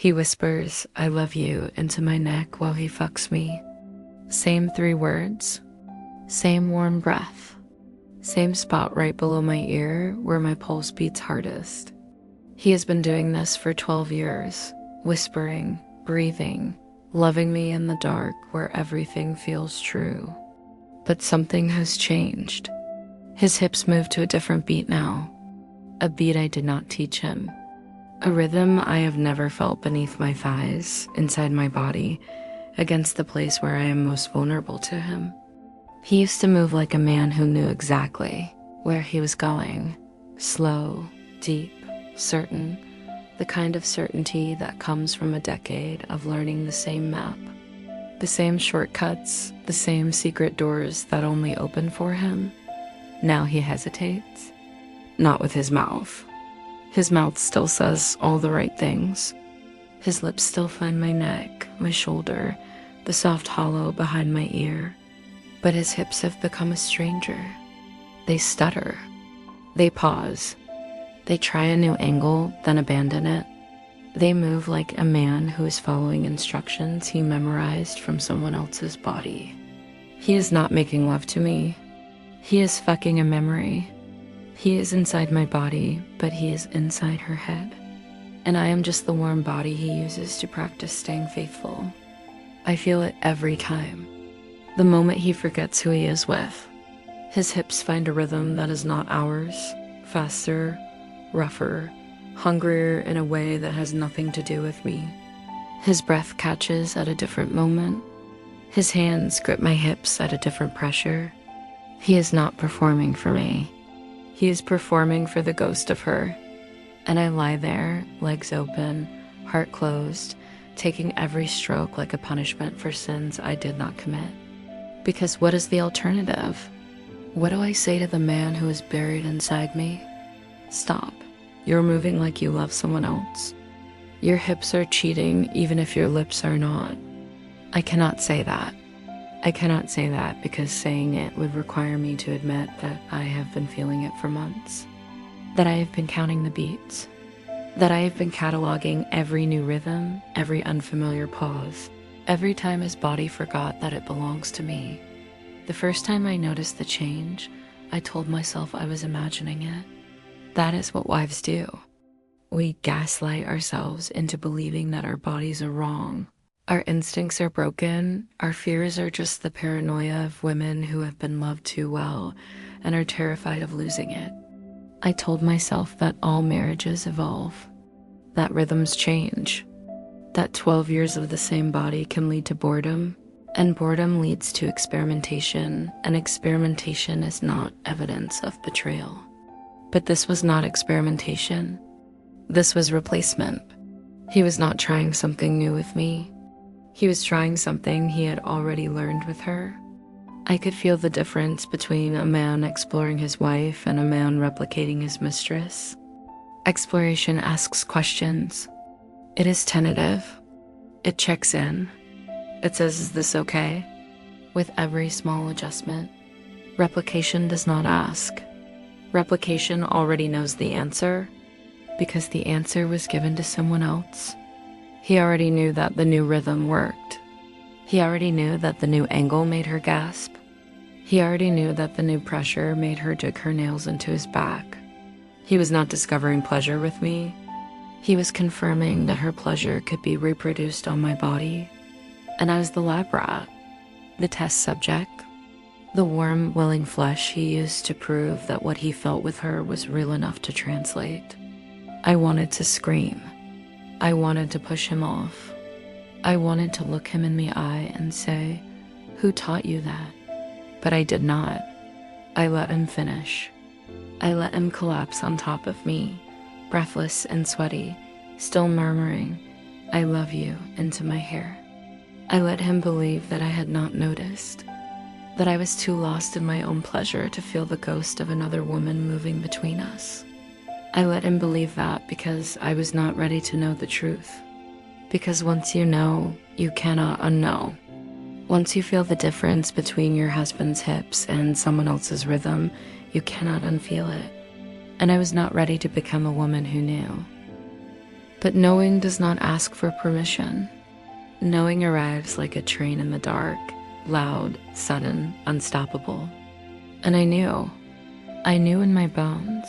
He whispers, "I love you," into my neck while he fucks me. Same 3 words, same warm breath, same spot right below my ear where my pulse beats hardest. He has been doing this for 12 years, whispering, breathing, loving me in the dark where everything feels true. But something has changed. His hips move to a different beat now, a beat I did not teach him. A rhythm I have never felt beneath my thighs, inside my body, against the place where I am most vulnerable to him. He used to move like a man who knew exactly where he was going. Slow, deep, certain. The kind of certainty that comes from a decade of learning the same map. The same shortcuts, the same secret doors that only open for him. Now he hesitates. Not with his mouth. His mouth still says all the right things. His lips still find my neck, my shoulder, the soft hollow behind my ear. But his hips have become a stranger. They stutter. They pause. They try a new angle, then abandon it. They move like a man who is following instructions he memorized from someone else's body. He is not making love to me. He is fucking a memory. He is inside my body, but he is inside her head. And I am just the warm body he uses to practice staying faithful. I feel it every time. The moment he forgets who he is with. His hips find a rhythm that is not ours, faster, rougher, hungrier in a way that has nothing to do with me. His breath catches at a different moment. His hands grip my hips at a different pressure. He is not performing for me. He is performing for the ghost of her. And I lie there, legs open, heart closed, taking every stroke like a punishment for sins I did not commit. Because what is the alternative? What do I say to the man who is buried inside me? Stop. You're moving like you love someone else. Your hips are cheating even if your lips are not. I cannot say that. I cannot say that because saying it would require me to admit that I have been feeling it for months. That I have been counting the beats. That I have been cataloging every new rhythm, every unfamiliar pause, every time his body forgot that it belongs to me. The first time I noticed the change, I told myself I was imagining it. That is what wives do. We gaslight ourselves into believing that our bodies are wrong. Our instincts are broken. Our fears are just the paranoia of women who have been loved too well and are terrified of losing it. I told myself that all marriages evolve, that rhythms change, that 12 years of the same body can lead to boredom, and boredom leads to experimentation, and experimentation is not evidence of betrayal. But this was not experimentation. This was replacement. He was not trying something new with me. He was trying something he had already learned with her. I could feel the difference between a man exploring his wife and a man replicating his mistress. Exploration asks questions. It is tentative. It checks in. It says, "Is this okay?" with every small adjustment. Replication does not ask. Replication already knows the answer because the answer was given to someone else. He already knew that the new rhythm worked. He already knew that the new angle made her gasp. He already knew that the new pressure made her dig her nails into his back. He was not discovering pleasure with me. He was confirming that her pleasure could be reproduced on my body. And I was the lab rat, the test subject, the warm, willing flesh he used to prove that what he felt with her was real enough to translate. I wanted to scream. I wanted to push him off. I wanted to look him in the eye and say, "Who taught you that?" But I did not. I let him finish. I let him collapse on top of me, breathless and sweaty, still murmuring, "I love you," into my hair. I let him believe that I had not noticed, that I was too lost in my own pleasure to feel the ghost of another woman moving between us. I let him believe that because I was not ready to know the truth. Because once you know, you cannot unknow. Once you feel the difference between your husband's hips and someone else's rhythm, you cannot unfeel it. And I was not ready to become a woman who knew. But knowing does not ask for permission. Knowing arrives like a train in the dark, loud, sudden, unstoppable. And I knew. I knew in my bones.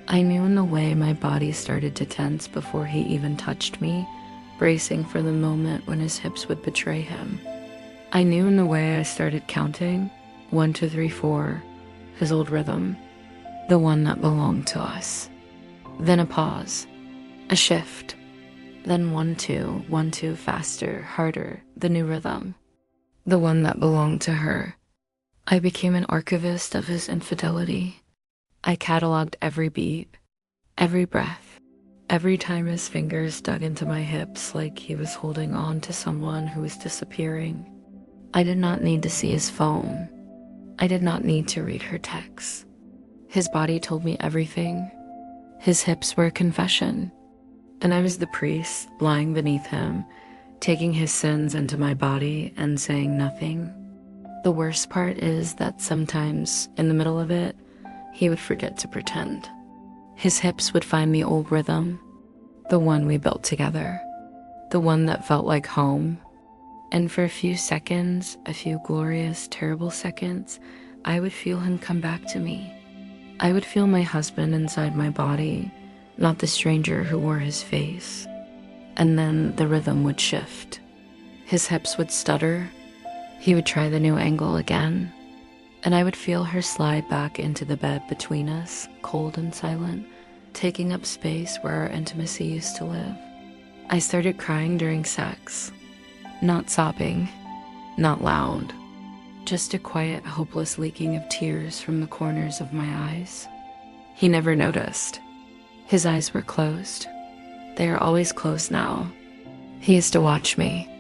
I knew in the way my body started to tense before he even touched me, bracing for the moment when his hips would betray him. I knew in the way I started counting, 1, 2, 3, 4, his old rhythm, the one that belonged to us. Then a pause, a shift, then 1, 2, 1, 2, faster, harder, the new rhythm, the one that belonged to her. I became an archivist of his infidelity. I cataloged every beat, every breath, every time his fingers dug into my hips like he was holding on to someone who was disappearing. I did not need to see his phone. I did not need to read her texts. His body told me everything. His hips were a confession, and I was the priest lying beneath him, taking his sins into my body and saying nothing. The worst part is that sometimes, in the middle of it, he would forget to pretend. His hips would find the old rhythm, the one we built together, the one that felt like home. And for a few seconds, a few glorious, terrible seconds, I would feel him come back to me. I would feel my husband inside my body, not the stranger who wore his face. And then the rhythm would shift. His hips would stutter. He would try the new angle again, and I would feel her slide back into the bed between us, cold and silent, taking up space where our intimacy used to live. I started crying during sex, not sobbing, not loud, just a quiet, hopeless leaking of tears from the corners of my eyes. He never noticed. His eyes were closed. They are always closed now. He used to watch me.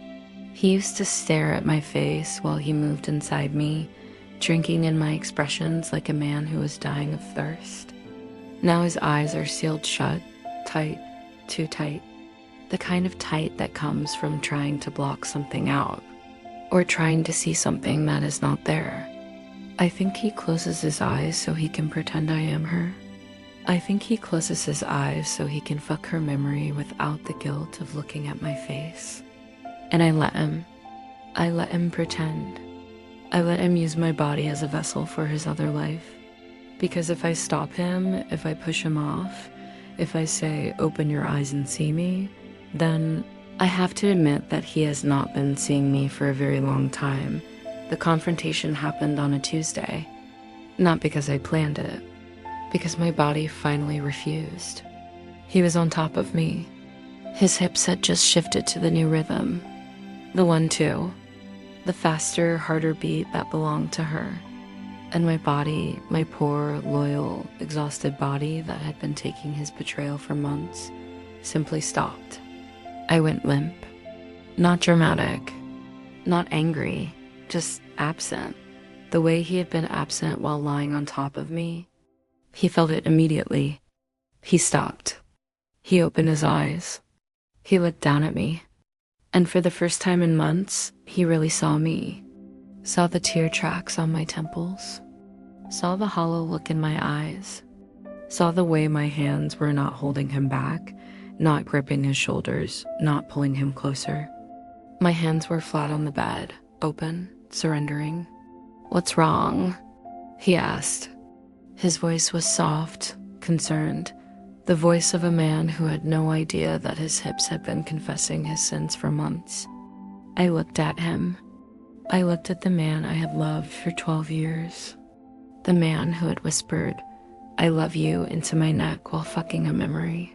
He used to stare at my face while he moved inside me, drinking in my expressions like a man who was dying of thirst. Now his eyes are sealed shut, tight, too tight. The kind of tight that comes from trying to block something out, or trying to see something that is not there. I think he closes his eyes so he can pretend I am her. I think he closes his eyes so he can fuck her memory without the guilt of looking at my face. And I let him. I let him pretend. I let him use my body as a vessel for his other life. Because if I stop him, if I push him off, if I say, open your eyes and see me, then I have to admit that he has not been seeing me for a very long time. The confrontation happened on a Tuesday. Not because I planned it, because my body finally refused. He was on top of me. His hips had just shifted to the new rhythm. The 1, 2, the faster, harder beat that belonged to her. And my body, my poor, loyal, exhausted body that had been taking his betrayal for months, simply stopped. I went limp. Not dramatic, not angry, just absent. The way he had been absent while lying on top of me. He felt it immediately. He stopped. He opened his eyes. He looked down at me. And for the first time in months, he really saw me. Saw the tear tracks on my temples. Saw the hollow look in my eyes. Saw the way my hands were not holding him back, not gripping his shoulders, not pulling him closer. My hands were flat on the bed, open, surrendering. "What's wrong?" he asked. His voice was soft, concerned, the voice of a man who had no idea that his hips had been confessing his sins for months. I looked at him. I looked at the man I had loved for 12 years. The man who had whispered, "I love you," into my neck while fucking a memory.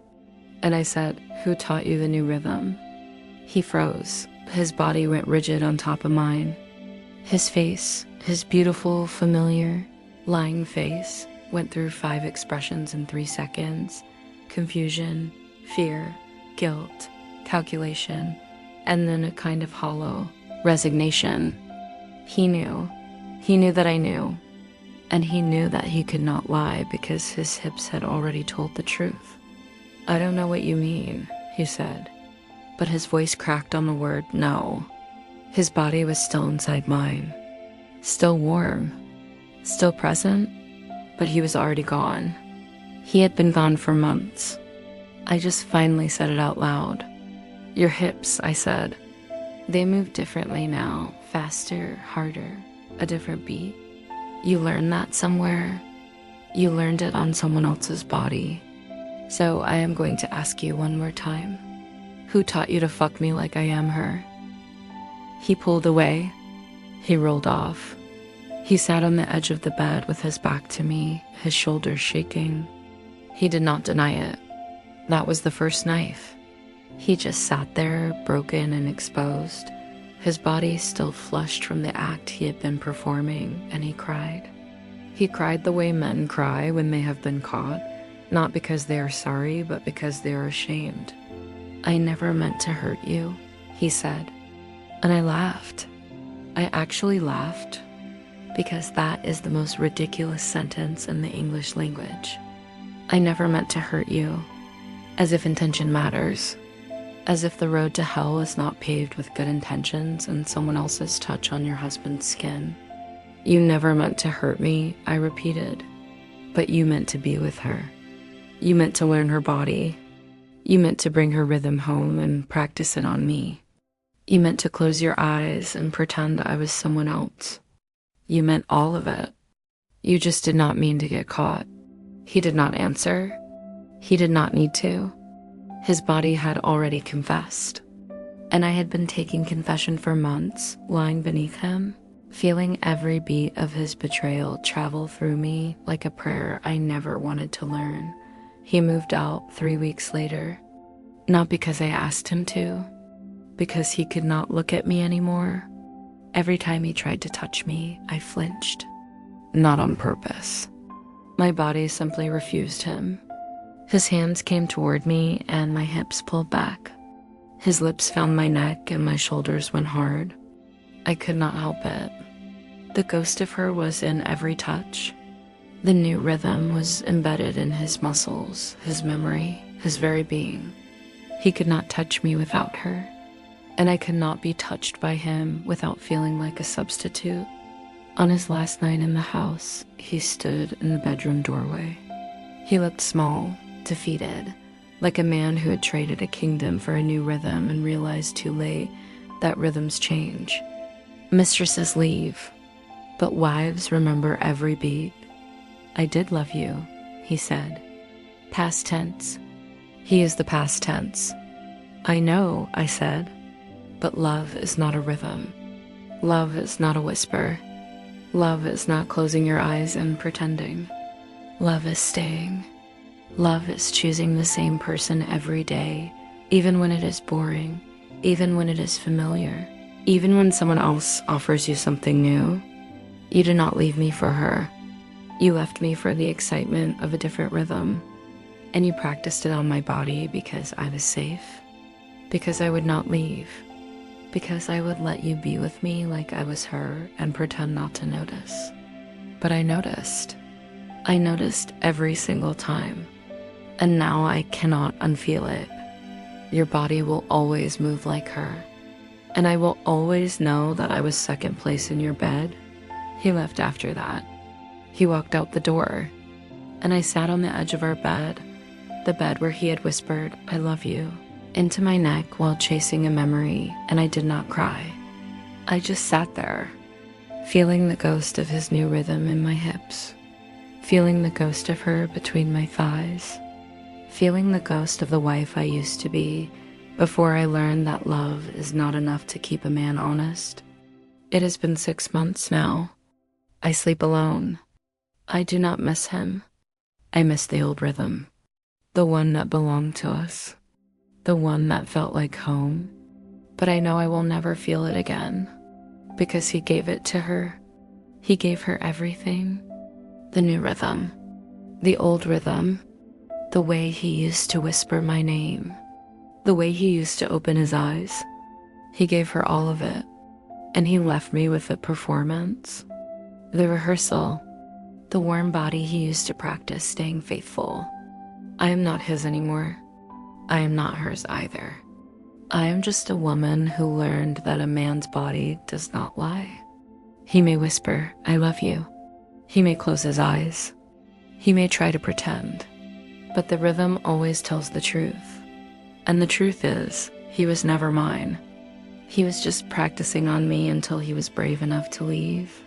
And I said, "Who taught you the new rhythm?" He froze. His body went rigid on top of mine. His face, his beautiful, familiar, lying face, went through 5 expressions in 3 seconds. Confusion, fear, guilt, calculation, and then a kind of hollow resignation. He knew. He knew that I knew. And he knew that he could not lie because his hips had already told the truth. "I don't know what you mean," he said. But his voice cracked on the word no. His body was still inside mine. Still warm. Still present. But he was already gone. He had been gone for months. I just finally said it out loud. Your hips, I said. They move differently now, faster, harder, a different beat. You learned that somewhere. You learned it on someone else's body. So I am going to ask you one more time. Who taught you to fuck me like I am her? He pulled away. He rolled off. He sat on the edge of the bed with his back to me, his shoulders shaking. He did not deny it. That was the first knife. He just sat there, broken and exposed, his body still flushed from the act he had been performing, and he cried. He cried the way men cry when they have been caught, not because they are sorry, but because they are ashamed. I never meant to hurt you, he said. And I laughed. I actually laughed, because that is the most ridiculous sentence in the English language. I never meant to hurt you, as if intention matters, as if the road to hell is not paved with good intentions and someone else's touch on your husband's skin. You never meant to hurt me, I repeated, but you meant to be with her. You meant to learn her body. You meant to bring her rhythm home and practice it on me. You meant to close your eyes and pretend I was someone else. You meant all of it. You just did not mean to get caught. He did not answer. He did not need to. His body had already confessed. And I had been taking confession for months, lying beneath him, feeling every beat of his betrayal travel through me like a prayer I never wanted to learn. He moved out 3 weeks later, not because I asked him to, because he could not look at me anymore. Every time he tried to touch me, I flinched. Not on purpose. My body simply refused him. His hands came toward me and my hips pulled back. His lips found my neck and my shoulders went hard. I could not help it. The ghost of her was in every touch. The new rhythm was embedded in his muscles, his memory, his very being. He could not touch me without her, and I could not be touched by him without feeling like a substitute. On his last night in the house, he stood in the bedroom doorway. He looked small, defeated, like a man who had traded a kingdom for a new rhythm and realized too late that rhythms change. Mistresses leave, but wives remember every beat. I did love you, he said. Past tense. He is the past tense. I know, I said, but love is not a rhythm. Love is not a whisper. Love is not closing your eyes and pretending. Love is staying. Love is choosing the same person every day, even when it is boring, even when it is familiar, even when someone else offers you something new. You did not leave me for her. You left me for the excitement of a different rhythm, and you practiced it on my body because I was safe, because I would not leave, because I would let you be with me like I was her and pretend not to notice. But I noticed. I noticed every single time, and now I cannot unfeel it. Your body will always move like her, and I will always know that I was second place in your bed. He left after that. He walked out the door, and I sat on the edge of our bed, the bed where he had whispered, "I love you," into my neck while chasing a memory, and I did not cry. I just sat there, feeling the ghost of his new rhythm in my hips, feeling the ghost of her between my thighs, feeling the ghost of the wife I used to be before I learned that love is not enough to keep a man honest. It has been 6 months now. I sleep alone. I do not miss him. I miss the old rhythm, the one that belonged to us, the one that felt like home. But I know I will never feel it again, because he gave it to her. He gave her everything. The new rhythm, the old rhythm, the way he used to whisper my name, the way he used to open his eyes. He gave her all of it, and he left me with the performance, the rehearsal, the warm body he used to practice staying faithful. I am not his anymore. I am not hers either. I am just a woman who learned that a man's body does not lie. He may whisper, "I love you." He may close his eyes. He may try to pretend. but the rhythm always tells the truth. And the truth is, he was never mine. He was just practicing on me until he was brave enough to leave.